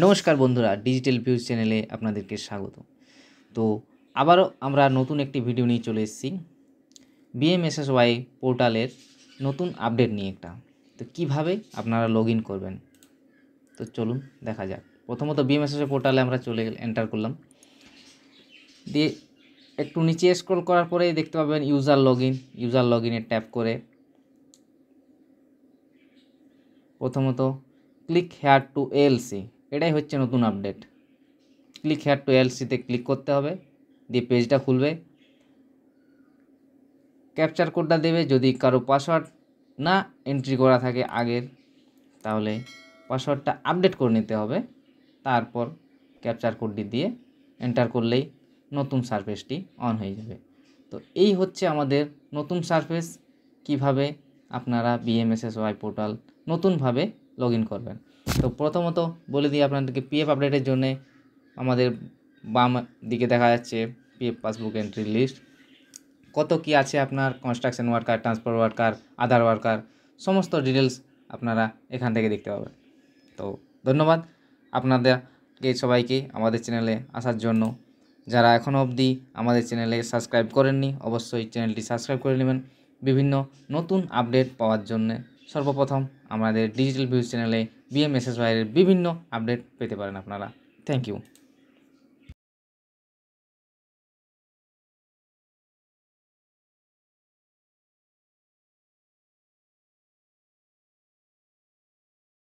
নমস্কার বন্ধুরা, digital views চ্যানেলে আপনাদেরকে স্বাগত। তো আবারও আমরা নতুন একটি ভিডিও নিয়ে চলে এসেছি বিএমএসএসওয়াই পোর্টালের নতুন আপডেট নিয়ে একটা। তো কিভাবে আপনারা লগ ইন করবেন, তো চলুন দেখা যাক। প্রথমত বিএমএসএসওয়াই পোর্টালে আমরা চলে এন্টার করলাম, দিয়ে একটু নিচে স্ক্রল করার পরেই দেখতে পাবেন ইউজার লগ ইনে ট্যাপ করে প্রথমত ক্লিক হেয়ার টু এএলসি, এটাই হচ্ছে নতুন আপডেট। ক্লিক হেয়ার টু এএলসিতে ক্লিক করতে হবে, দিয়ে পেজটা খুলবে। ক্যাপচার কোডটা দেবে, যদি কারো পাসওয়ার্ড না এন্ট্রি করা থাকে আগের, তাহলে পাসওয়ার্ডটা আপডেট করে নিতে হবে। তারপর ক্যাপচার কোডটি দিয়ে এন্টার করলেই নতুন সারফেসটি অন হয়ে যাবে। তো এই হচ্ছে আমাদের নতুন সারফেস। কিভাবে আপনারা বিএমএসএসওয়াই পোর্টাল নতুনভাবে লগ ইন করবেন। তো প্রথমত বলে দিই আপনাদেরকে, পিএফ আপডেটের জন্য আমাদের বাম দিকে দেখা যাচ্ছে পিএফ পাসবুক এন্ট্রি লিস্ট, কত কি আছে আপনার কনস্ট্রাকশন ওয়ার্কার, ট্রান্সফার ওয়ার্কার, আধার ওয়ার্কার, সমস্ত ডিটেলস আপনারা এখান থেকে দেখতে পাবেন। তো ধন্যবাদ আপনাদেরকে সবাইকে আমাদের চ্যানেলে আসার জন্য। যারা এখনও অবধি আমাদের চ্যানেলে সাবস্ক্রাইব করেননি, অবশ্যই চ্যানেলটি সাবস্ক্রাইব করে নেবেন বিভিন্ন নতুন আপডেট পাওয়ার জন্যে। সর্বপ্রথম আমাদের ডিজিটাল ভিউজ চ্যানেলে বিএমএসএসওয়াই এর বিভিন্ন আপডেট পেতে পারেন আপনারা। Thank you.